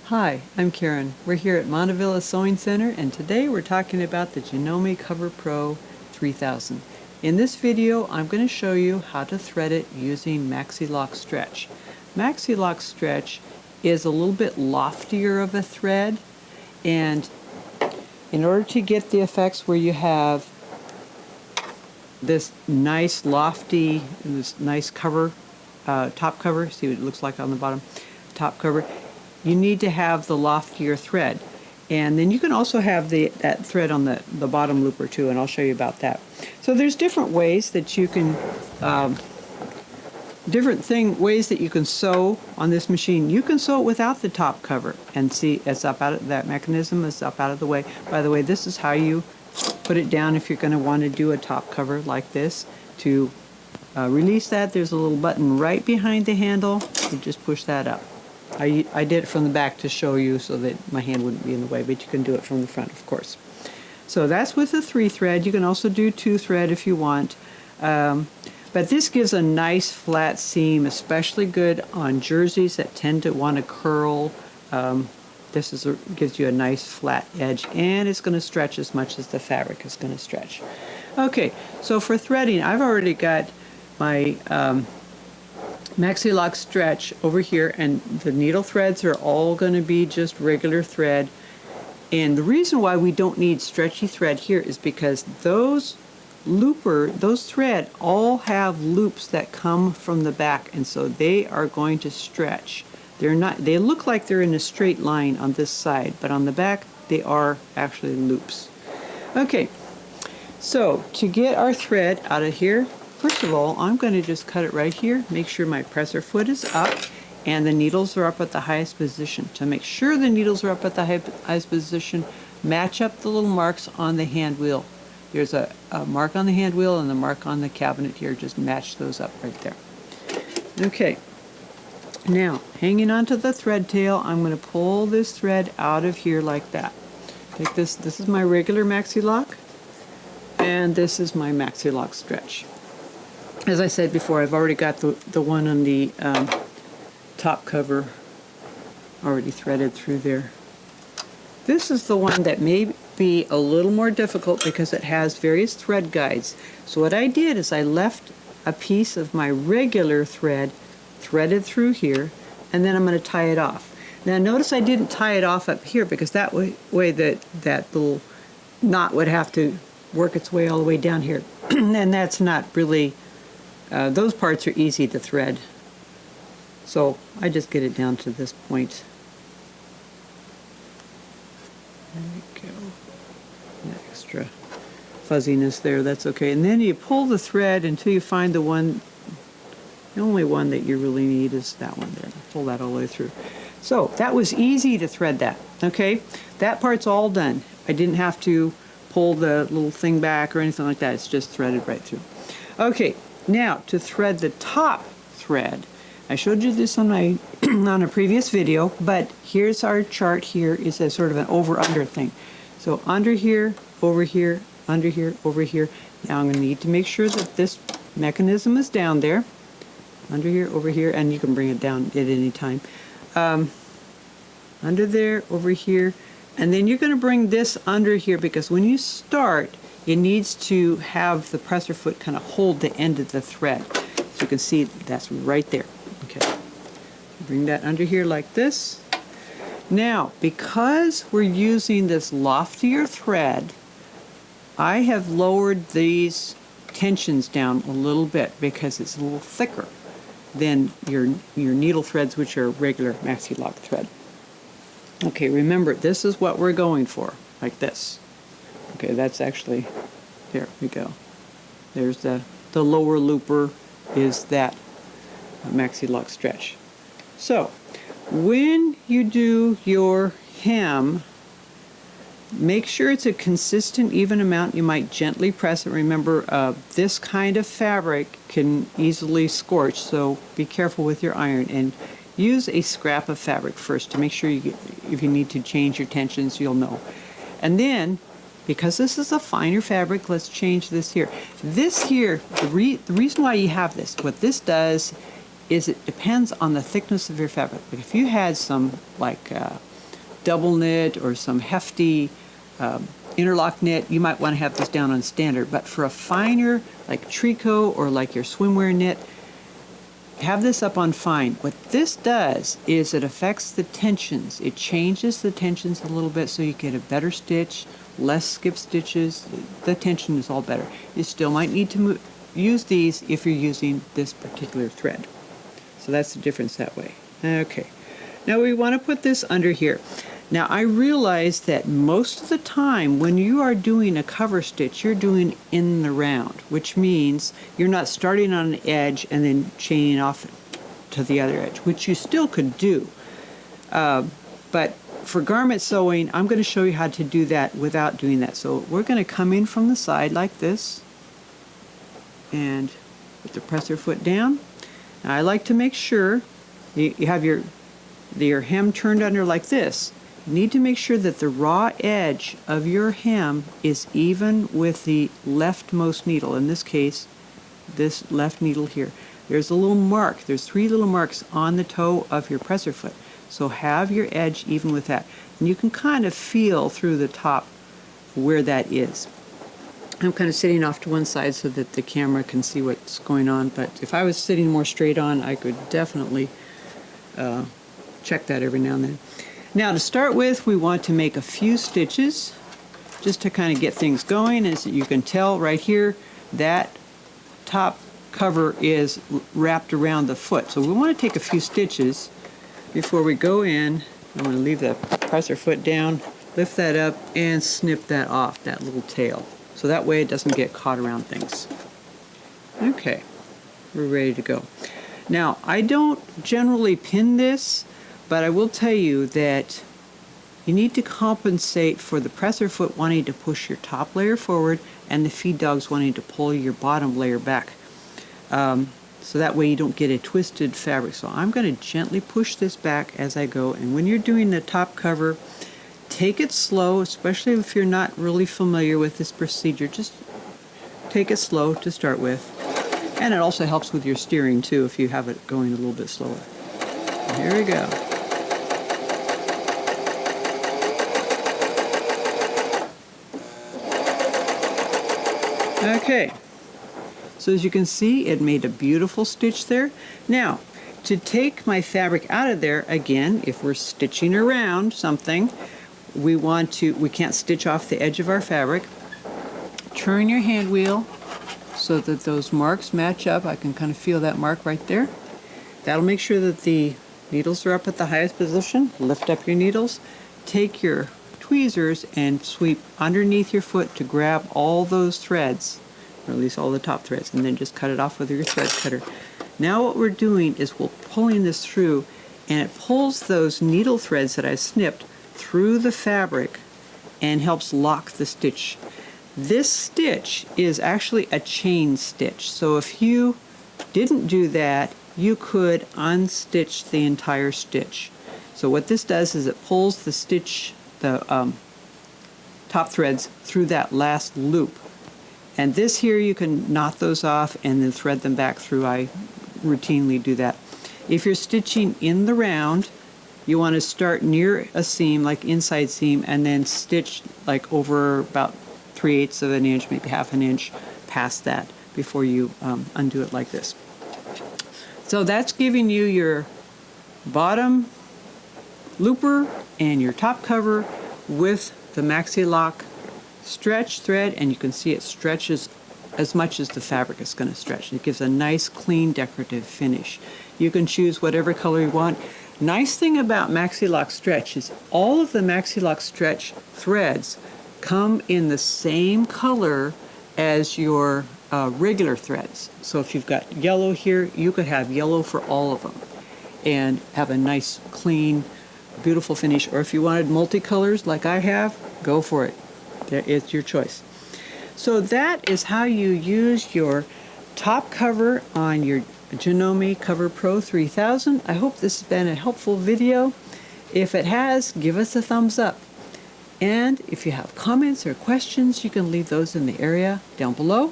Hi, I'm Karen. We're here at Montavilla Sewing Center, and today we're talking about the Janome CoverPro 3000. In this video, I'm going to show you how to thread it using Maxi-Lock stretch. Maxi-Lock stretch is a little bit loftier of a thread, and in order to get the effects where you have this nice lofty, this nice cover, top cover, see what it looks like on the bottom, top cover, you need to have the loftier thread. And then you can also have that thread on the bottom looper too, and I'll show you about that. So there's different ways that you can, ways that you can sew on this machine. You can sew it without the top cover, and see it's up out of, that mechanism is up out of the way. By the way, this is how you put it down if you're going to want to do a top cover like this. To release that, there's a little button right behind the handle. You just push that up. I did it from the back to show you so that my hand wouldn't be in the way, but you can do it from the front, of course. So that's with the 3-thread. You can also do 2-thread if you want. But this gives a nice flat seam, especially good on jerseys that tend to want to curl. This gives you a nice flat edge, and it's going to stretch as much as the fabric is going to stretch. Okay, so for threading, I've already got my Maxi-Lock stretch over here, and the needle threads are all going to be just regular thread. And the reason why we don't need stretchy thread here is because those thread all have loops that come from the back, and so they are going to stretch. They look like they're in a straight line on this side, but on the back they are actually loops. Okay, so to get our thread out of here, first of all, I'm going to just cut it right here. Make sure my presser foot is up and the needles are up at the highest position. To make sure the needles are up at the highest position, match up the little marks on the hand wheel. There's a mark on the hand wheel and the mark on the cabinet here. Just match those up right there. Okay. Now, hanging onto the thread tail, I'm going to pull this thread out of here like that. Take this. This is my regular Maxi-Lock, and this is my Maxi-Lock stretch. As I said before, I've already got the one on the top cover already threaded through there. This is the one that may be a little more difficult because it has various thread guides. So what I did is I left a piece of my regular thread threaded through here, and then I'm going to tie it off. Now notice I didn't tie it off up here because that way that little knot would have to work its way all the way down here. And that's not really... those parts are easy to thread, so I just get it down to this point. There we go. That extra fuzziness there, that's okay. And then you pull the thread until you find the one, the only one that you really need is that one there. Pull that all the way through. So that was easy to thread that, okay? That part's all done. I didn't have to pull the little thing back or anything like that. It's just threaded right through. Okay. Now, to thread the top thread, I showed you this on my on a previous video, but here's our chart. Here is a sort of an over-under thing. So under here, over here, under here, over here. Now I'm going to need to make sure that this mechanism is down there. Under here, over here, and you can bring it down at any time. Under there, over here, and then you're going to bring this under here because when you start, it needs to have the presser foot kind of hold the end of the thread. So you can see that's right there. Okay. Bring that under here like this. Now, because we're using this loftier thread, I have lowered these tensions down a little bit because it's a little thicker than your needle threads, which are regular Maxi-Lock thread. Okay, remember, this is what we're going for, like this. Okay, that's actually, there we go. There's the lower looper is that Maxi-Lock stretch. So, when you do your hem, make sure it's a consistent, even amount. You might gently press it. Remember, this kind of fabric can easily scorch, so be careful with your iron. And use a scrap of fabric first to make sure if you need to change your tensions, you'll know. And then, because this is a finer fabric, let's change this here. This here, the reason why you have this, what this does is it depends on the thickness of your fabric. But if you had some like double knit or some hefty interlock knit, you might want to have this down on standard. But for a finer, like tricot or like your swimwear knit, have this up on fine. What this does is it affects the tensions. It changes the tensions a little bit so you get a better stitch, less skip stitches. The tension is all better. You still might need to use these if you're using this particular thread. So that's the difference that way. Okay. Now we want to put this under here. Now I realize that most of the time when you are doing a cover stitch, you're doing in the round, which means you're not starting on an edge and then chaining off to the other edge, which you still could do. But for garment sewing, I'm going to show you how to do that without doing that. So we're going to come in from the side like this and put the presser foot down. Now I like to make sure you have your hem turned under like this. You need to make sure that the raw edge of your hem is even with the leftmost needle. In this case, this left needle here. There's a little mark. There's 3 little marks on the toe of your presser foot. So have your edge even with that. And you can kind of feel through the top where that is. I'm kind of sitting off to one side so that the camera can see what's going on. But if I was sitting more straight on, I could definitely check that every now and then. Now to start with, we want to make a few stitches just to kind of get things going. As you can tell right here, that top cover is wrapped around the foot. So we want to take a few stitches before we go in. I'm going to leave the presser foot down, lift that up, and snip that off, that little tail. So that way it doesn't get caught around things. Okay, we're ready to go. Now, I don't generally pin this, but I will tell you that you need to compensate for the presser foot wanting to push your top layer forward and the feed dogs wanting to pull your bottom layer back. So that way you don't get a twisted fabric. So I'm going to gently push this back as I go. And when you're doing the top cover, take it slow, especially if you're not really familiar with this procedure. Just take it slow to start with. And it also helps with your steering too if you have it going a little bit slower. Here we go. Okay, so as you can see, it made a beautiful stitch there. Now, to take my fabric out of there, again, if we're stitching around something, we can't stitch off the edge of our fabric. Turn your hand wheel so that those marks match up. I can kind of feel that mark right there. That'll make sure that the needles are up at the highest position. Lift up your needles. Take your tweezers and sweep underneath your foot to grab all those threads, or at least all the top threads, and then just cut it off with your thread cutter. Now what we're doing is we're pulling this through, and it pulls those needle threads that I snipped through the fabric and helps lock the stitch. This stitch is actually a chain stitch, so if you didn't do that, you could unstitch the entire stitch. So what this does is it pulls the stitch, the top threads through that last loop. And this here, you can knot those off and then thread them back through. I routinely do that. If you're stitching in the round, you want to start near a seam, like inside seam, and then stitch like over about 3/8 of an inch, maybe half an inch past that before you undo it like this. So that's giving you your bottom looper and your top cover with the Maxi-Lock stretch thread, and you can see it stretches as much as the fabric is going to stretch. It gives a nice, clean, decorative finish. You can choose whatever color you want. Nice thing about Maxi-Lock stretch is all of the Maxi-Lock stretch threads come in the same color as your regular threads. So if you've got yellow here, you could have yellow for all of them and have a nice, clean, beautiful finish. Or if you wanted multicolors like I have, go for it. It's your choice. So that is how you use your top cover on your Janome CoverPro 3000. I hope this has been a helpful video. If it has, give us a thumbs up. And if you have comments or questions, you can leave those in the area down below.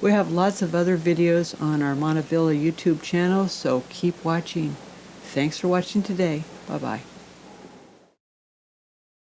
We have lots of other videos on our Montavilla YouTube channel, so keep watching. Thanks for watching today. Bye-bye.